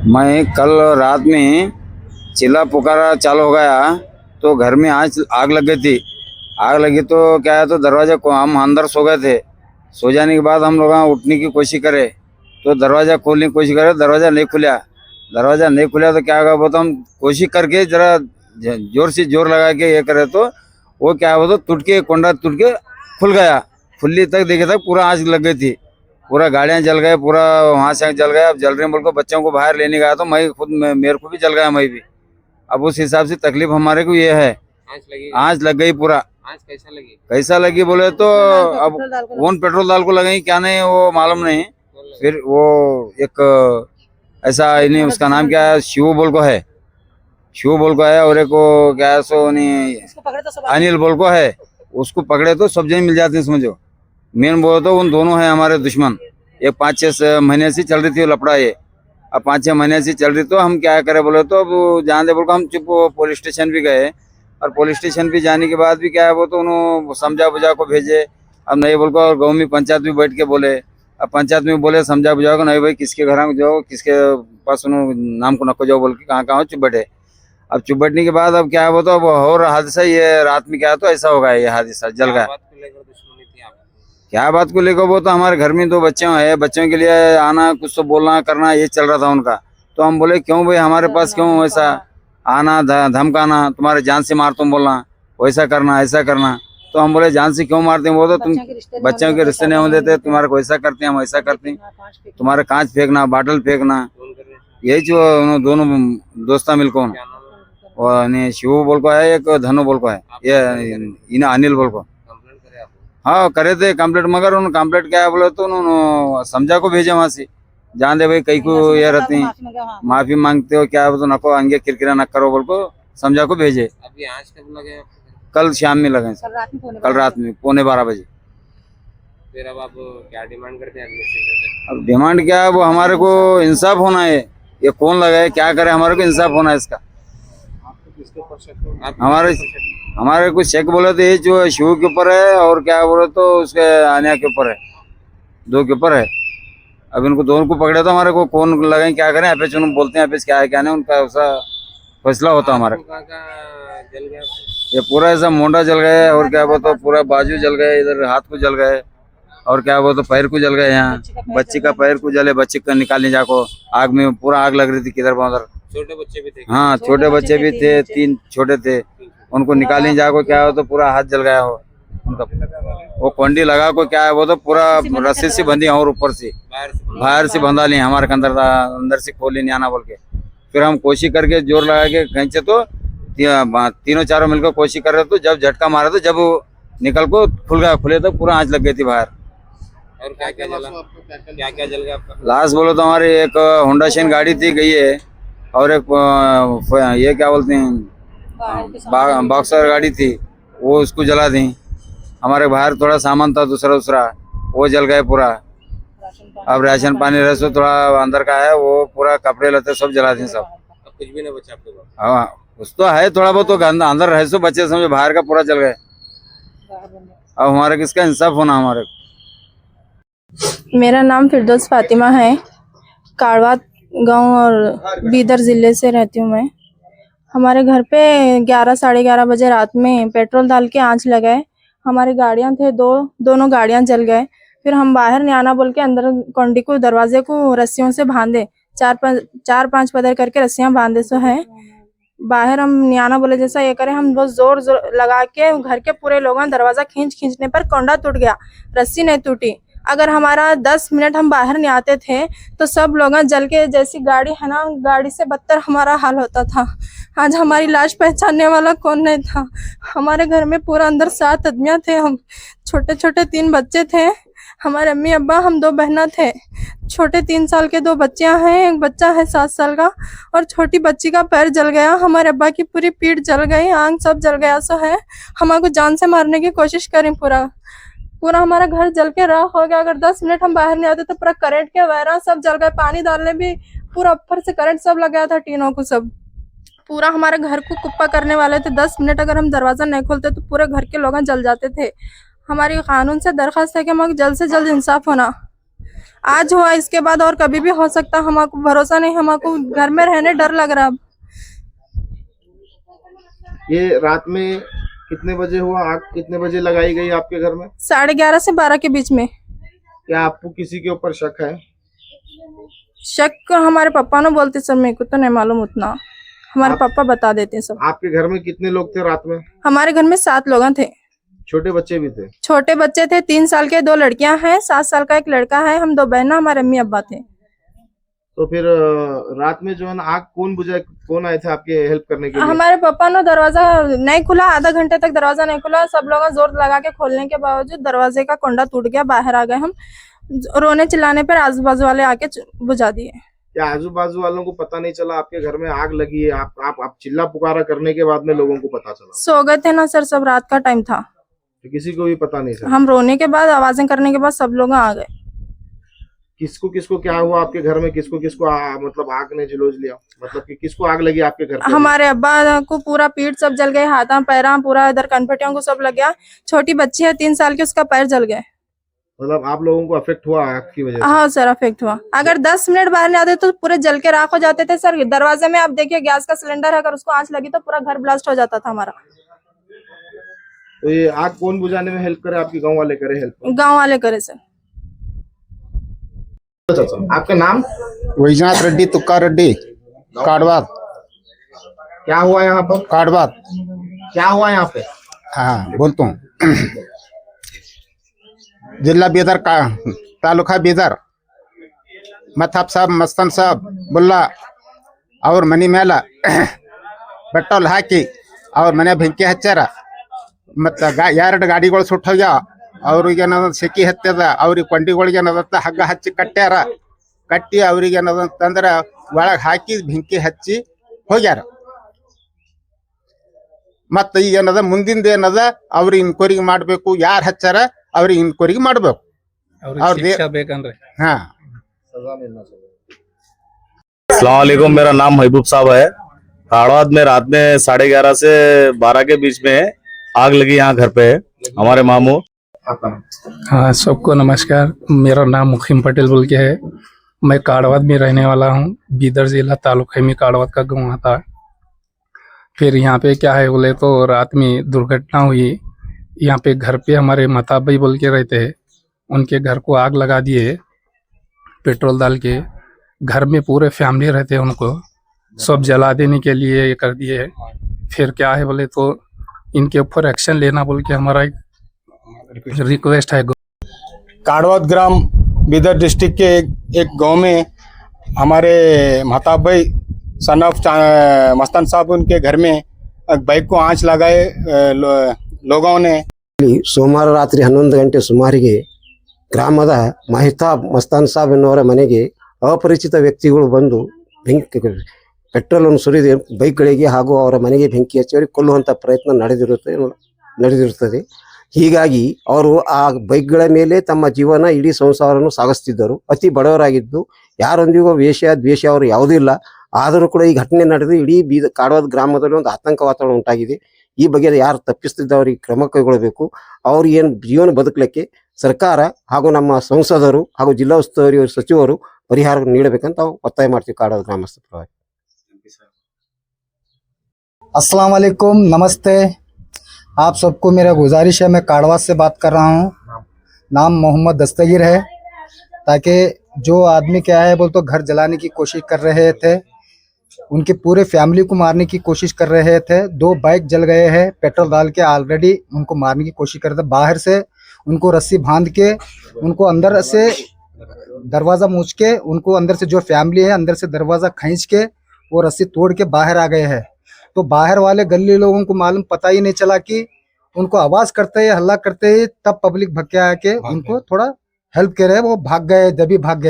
मैं कल रात में चिल्ला पुकारा चालू हो गया तो घर में आज आग लग गई थी। आग लगी तो क्या है, तो दरवाजा को हम अंदर सो गए थे। सो जाने के बाद हम लोग उठने की कोशिश करे तो दरवाजा खोलने की कोशिश करे, दरवाजा नहीं खुला। दरवाजा नहीं खुला तो क्या होगा, वो तो हम कोशिश करके जरा जोर से जोर लगा के ये करे तो वो क्या हुआ, तो टूट के कुंडा टूट के खुल गया। खुली तक देखे तक पूरा आग लग गई थी, पूरा गाड़ियां जल गए, पूरा वहां से जल गया। अब जल रहे बोल को बच्चों को बाहर लेने गया तो मैं खुद मेरे को भी जल गया, मैं भी। अब उस हिसाब से तकलीफ हमारे को ये है। आँच लग गई पूरा। आँच कैसा लगी? कैसा लगी बोले तो अब कौन पेट्रोल डाल को लगाई क्या नहीं वो मालूम नहीं। फिर वो एक ऐसा नहीं, उसका नाम क्या है, शिव बोल को है, शिव बोल को है। और एक वो क्या है सो नहीं, अनिल बोल को है। उसको पकड़े तो सब जन मिल जाते हैं समझो। मेन बोलो तो उन दोनों है हमारे दुश्मन। एक 5-6 महीने से चल रही थी वो लफड़ा ये। अब 5-6 महीने से चल रही तो हम क्या करें बोले तो अब जान दे बोल को हम चुप पुलिस स्टेशन भी गए। और पुलिस स्टेशन भी जाने के बाद भी क्या है, वो तो उन्होंने समझा बुझा को भेजे। अब नहीं बोल को, और गाँव में पंचायत में बैठ के बोले। अब पंचायत में बोले समझा बुझा को, नहीं भाई किसके घर में जाओ, किसके पास नाम को नको जाओ बोल के कहाँ कहाँ चुप बैठे। अब चुप बैठने के बाद अब क्या है, वो तो अब और हादसा ये रात में क्या है, तो ऐसा होगा ये हादसा जल गया। क्या बात को लेकर, वो तो हमारे घर में 2 बच्चे हैं, बच्चों के लिए आना कुछ तो बोलना करना ये चल रहा था उनका। तो हम बोले क्यों भाई हमारे पास क्यों ऐसा आना धमकाना, तुम्हारे जान से मार तुम बोलना, वैसा करना ऐसा करना। तो हम बोले जान से क्यों मारते हैं, वो तो तुम बच्चों के रिश्ते नहीं होने देते, तुम्हारे को ऐसा करते हैं हम ऐसा करते हैं, तुम्हारे कांच फेंकना बाटल फेंकना। यही जो दोनों दोस्ता मिलकर, और शिव बोल को है, एक धनु बोल को है, ये इन अनिल बोल को। हाँ करे थे कंप्लेंट, मगर उन कंप्लेंट क्या है बोले तो उन्होंने समझा को भेजे वहां से। जान दे भाई कई को ये रहते हैं, माफी मांगते हो क्या, तो नको अंगे किरकिरा न करो बोल को समझा को भेजे। अभी आँच कब लगे? कल शाम में लगे, कल रात में 11:15 बजे। फिर अब आप क्या डिमांड करते हैं एडमिनिस्ट्रेशन से? अब डिमांड क्या है, वो हमारे को इंसाफ होना है। ये कौन लगाए क्या करे, हमारे को इंसाफ होना है इसका। हमारे कुछ शक बोले तो ये जो शिव के ऊपर है, और क्या बोले तो उसके आनिया के ऊपर है, 2 के ऊपर है। अब इनको दोनों को पकड़े तो हमारे को कौन लगाए क्या करें, यहाँ पे बोलते हैं, यहाँ पे क्या है क्या नहीं, उनका ऐसा फैसला होता हमारा। जल गया ये पूरा ऐसा मोंडा जल गया, और क्या बोलते पूरा बाजू जल गए, इधर हाथ को जल गए, और क्या बोलते पैर को जल गए। यहाँ बच्ची का पैर को जले, बच्ची का निकालने जाको आग में पूरा आग लग रही थी किधर उधर। छोटे बच्चे भी थे? हाँ छोटे बच्चे भी थे, 3 छोटे थे, उनको निकालने जाको क्या हो तो पूरा हाथ जल गया हो उनका। वो कोंडी लगा को क्या है, वो तो पूरा रस्सी से बंधी और ऊपर से बाहर से बंधा ली, हमारे अंदर से खोली नहीं आना बोल के। फिर हम कोशिश करके जोर लगा के खींचे तो तीनों चारों मिलकर कोशिश कर रहे, तो जब झटका मारा तो जब निकल को खुल गया, खुले तो पूरा आँच लग गई थी बाहर। और क्या क्या जला? क्या क्या जल गया आपका? लास्ट बोलो तो हमारी एक होंडा शाइन गाड़ी थी गई है, और एक ये क्या बोलते हैं बॉक्सर गाड़ी थी, वो उसको जला दी। हमारे बाहर थोड़ा सामान था दूसरा वो जल गए पूरा। अब राशन पानी रसो थोड़ा अंदर का है, वो पूरा कपड़े लते सब जला दी सब। अब कुछ भी नहीं बचा आपके पास? हाँ कुछ तो है थोड़ा बहुत, तो अंदर रह सो बच्चे समझो, बाहर का पूरा जल गए। अब हमारे किसका इंसाफ होना हमारे। मेरा नाम फिरदौस फातिमा है, काड़वा गांव और बीदर ज़िले से रहती हूँ मैं। हमारे घर पे 11 साढ़े 11 बजे रात में पेट्रोल डाल के आँच लगाए। हमारी गाड़ियाँ थे दोनों गाड़ियाँ जल गए। फिर हम बाहर नहीं आना बोल के अंदर कोंडी को दरवाजे को रस्सियों से बांधे, 4-5 पदर करके रस्सियाँ बांधे सो है। बाहर हम नहीं आना बोले, जैसा ये करे हम बहुत जोर लगा के घर के पूरे लोगों ने दरवाजा खींचने पर कोंडा टूट गया, रस्सी नहीं टूटी। अगर हमारा 10 मिनट हम बाहर नहीं आते थे तो सब लोग जल के, जैसी गाड़ी है ना, गाड़ी से बदतर हमारा हाल होता था। आज हमारी लाश पहचानने वाला कौन नहीं था। हमारे घर में पूरा अंदर 7 आदमियां थे, हम छोटे छोटे 3 बच्चे थे, हमारे अम्मी अब्बा, हम 2 बहना थे। छोटे 3 साल के 2 बच्चियां हैं, एक बच्चा है 7 साल का, और छोटी बच्ची का पैर जल गया। हमारे अब्बा की पूरी पीठ जल गई, आंख सब जल गया सो है। हमारे को जान से मारने की कोशिश करें, पूरा हमारा घर जल के राख हो गया। अगर 10 मिनट हम बाहर नहीं आते तो पूरा करंट के वायरा सब जल गए। पानी डालने भी पूरा ऊपर से करंट सब लग गया था, टीनों को सब पूरा हमारे घर को कुप्पा करने वाले थे। 10 मिनट अगर हम दरवाजा नहीं खोलते तो पूरे घर के लोग जल जाते थे। हमारी कानून से दरख्वास्त है कि हमारे जल्द से जल्द इंसाफ होना। आज हुआ, इसके बाद और कभी भी हो सकता, हमको भरोसा नहीं, हमको घर में रहने डर लग रहा। अब ये रात में कितने बजे हुआ? आग कितने बजे लगाई गई आपके घर में? 11:30 से 12 के बीच में। क्या आपको किसी के ऊपर शक है? शक हमारे पापा ने बोलते सर, मेरे को तो नहीं मालूम उतना, हमारे पापा बता देते हैं सब। आपके घर में कितने लोग थे रात में? हमारे घर में 7 लोग थे। छोटे बच्चे भी थे? छोटे बच्चे थे, 3 साल के 2 लड़कियां हैं, 7 साल का एक लड़का है, हम 2 बहना, हमारे अम्मी अब्बा थे। तो फिर रात में जो है ना आग कौन बुझाए, कौन आए थे आपके हेल्प करने के लिए? हमारे पापा ने दरवाजा नहीं खुला, आधा घंटे तक दरवाजा नहीं खुला, सब लोग जोर लगा के खोलने के बावजूद दरवाजे का कुंडा टूट गया, बाहर आ गए हम। रोने चिल्लाने पर आजू बाजू वाले आके बुझा दिए। क्या आजू बाजू वालों को पता नहीं चला आपके घर में आग लगी है? आप चिल्ला पुकारा करने के बाद में लोगों को पता चला? सो गए थे ना सर, सब रात का टाइम था, तो किसी को भी पता नहीं चला? हम रोने के बाद, आवाजें करने के बाद सब लोग आ गए। किसको किसको क्या हुआ आपके घर में? किसको किसको मतलब आग ने झुलस लिया? मतलब कि किसको आग लगी आपके घर पे? हमारे अब्बा को पूरा पीठ सब जल गए, हाथा पैरा पूरा, इधर कनपटियों को सब लग गया। छोटी बच्ची है 3 साल की, उसका पैर जल गए। मतलब आप लोगों को अफेक्ट हुआ आग की वजह से? हाँ सर, अफेक्ट हुआ। अगर 10 मिनट बाहर नहीं आते तो पूरे जल के राख हो जाते थे सर। दरवाजे में आप देखिए, गैस का सिलेंडर है, अगर उसको आंच लगी तो पूरा घर ब्लास्ट हो जाता था हमारा। तो ये आग कौन बुझाने में हेल्प करे? आपके गांव वाले करे हेल्प? गांव वाले करे सर। आपका नाम? वैजनाथ रेड्डी, तुक्का रेड्डी, काडवाद। क्या हुआ यहाँ पर? काडवाद। क्या हुआ यहाँ पे? हाँ बोलता हूँ। जिला बीदर का, तालुका बीदर, मथाब साहब, मस्तन साहब, बुल्ला और मनी मेला पेट्रोल हाकि और मने ಬೆಂಕಿ ಹಚ್ಚಾರ। ಮತ್ತು 2 ಗಾಡಿಗಳು ಸುಟ್ಟೋಗ್ಯಾವ। ಅವ್ರಿಗೆ ಏನದ ಸೆಕಿ ಹತ್ತದ, ಅವ್ರಿಗೆ ಕೊಂಡಿಗಳಿಗೆ ಏನದ ಹಗ್ಗ ಹಚ್ಚಿ ಕಟ್ಟ್ಯಾರ। ಕಟ್ಟಿ ಅವ್ರಿಗೆ ಏನದಂತಂದ್ರೆ ಒಳಗೆ ಹಾಕಿ ಬೆಂಕಿ ಹಚ್ಚಿ ಹೋಗ್ಯಾರ। ಮತ್ತೆ ಈಗ ಏನದ ಮುಂದಿಂದ ಏನದ ಅವ್ರಿಗೆ ಇನ್ಕ್ವೈರಿ ಮಾಡಬೇಕು, ಯಾರು ಹಚ್ಚಾರ ಅವ್ರಿಗೆ ಇನ್ಕ್ವೈರಿ ಮಾಡಬೇಕು। हाँ। अस्सलाम वालेकुम, मेरा नाम महबूब साहब है। काड़वाद में रात में 11:30 से 12 के बीच में आग लगी यहाँ घर पे हमारे मामू। हाँ, सबको नमस्कार। मेरा नाम मुखिम पटेल बोल के है। मैं काड़वाद में रहने वाला हूँ। बीदर जिला तालुका में काड़वाद का गाँव आता। फिर यहाँ पे क्या है बोले तो रात में दुर्घटना हुई। यहाँ पे घर पे हमारे मताब भाई बोल के रहते हैं, उनके घर को आग लगा दिए पेट्रोल डाल के। घर में पूरे फैमिली रहते हैं, उनको सब जला देने के लिए ये कर दिए। फिर क्या है बोले तो इनके ऊपर एक्शन लेना बोल के हमारा एक रिक्वेस्ट है। काडवाद ग्राम बीदर डिस्ट्रिक्ट के एक गांव में हमारे महताब भाई सन ऑफ मस्तान साहब, उनके घर में बाइक को आंच लगाए लोगों ने। ಸೋಮವಾರ ರಾತ್ರಿ 11 ಗಂಟೆ ಸುಮಾರಿಗೆ ಗ್ರಾಮದ ಮಹಿತಾಬ್ ಮಸ್ತಾನ್ ಸಾಬ್ ಎನ್ನುವರ ಮನೆಗೆ ಅಪರಿಚಿತ ವ್ಯಕ್ತಿಗಳು ಬಂದು ಪೆಟ್ರೋಲನ್ನು ಸುರಿದು ಬೈಕ್ಗಳಿಗೆ ಹಾಗೂ ಅವರ ಮನೆಗೆ ಬೆಂಕಿ ಹಚ್ಚಿ ಅವರಿಗೆ ಕೊಲ್ಲುವಂಥ ಪ್ರಯತ್ನ ನಡೆದಿರುತ್ತದೆ। ಹೀಗಾಗಿ ಅವರು ಆ ಬೈಕ್ಗಳ ಮೇಲೆ ತಮ್ಮ ಜೀವನ ಇಡೀ ಸಂಸಾರವನ್ನು ಸಾಗಿಸ್ತಿದ್ದರು। ಅತಿ ಬಡವರಾಗಿದ್ದು ಯಾರೊಂದಿಗೂ ವೇಷ ದ್ವೇಷ ಅವರು ಯಾವುದೂ ಇಲ್ಲ। ಆದರೂ ಕೂಡ ಈ ಘಟನೆ ನಡೆದು ಇಡೀ ಕಾಡವಾದ ಗ್ರಾಮದಲ್ಲಿ ಒಂದು ಆತಂಕ ವಾತಾವರಣ ಉಂಟಾಗಿದೆ। ಈ ಬಗ್ಗೆ ಯಾರು ತಪ್ಪಿಸ್ತಿದ್ದವರಿಗೆ ಕ್ರಮ ಕೈಗೊಳ್ಳಬೇಕು। ಅವರು ಏನು ಜೀವನ ಬದುಕಲಿಕ್ಕೆ ಸರ್ಕಾರ ಹಾಗೂ ನಮ್ಮ ಸಂಸದರು ಹಾಗೂ ಜಿಲ್ಲಾ ಉಸ್ತುವಾರಿ ಸಚಿವರು ಪರಿಹಾರ ನೀಡಬೇಕಂತ ಒತ್ತಾಯ ಮಾಡ್ತೀವಿ ಕಾಡವಾದ ಗ್ರಾಮಸ್ಥರ ಪರವಾಗಿ। अस्सलाम वालेकुम, नमस्ते। आप सबको मेरा गुजारिश है, मैं काड़वाद से बात कर रहा हूँ। नाम मोहम्मद दस्तगीर है। ताकि जो आदमी क्या है बोल तो घर जलाने की कोशिश कर रहे थे, उनके पूरे फैमिली को मारने की कोशिश कर रहे थे। 2 बाइक जल गए हैं, पेट्रोल डाल के ऑलरेडी उनको मारने की कोशिश कर रहे थे। बाहर से उनको रस्सी बांध के उनको अंदर से दरवाज़ा मूछ के, उनको अंदर से जो फैमिली है अंदर से दरवाज़ा खींच के वो रस्सी तोड़ के बाहर आ गए हैं। तो बाहर वाले गली लोगों को मालूम पता ही नहीं चला कि उनको आवाज़ करते हल्ला करते ही तब पब्लिक भग के आके उनको थोड़ा हेल्प कर रहे हैं। वो भाग गए, जब भी भाग गए।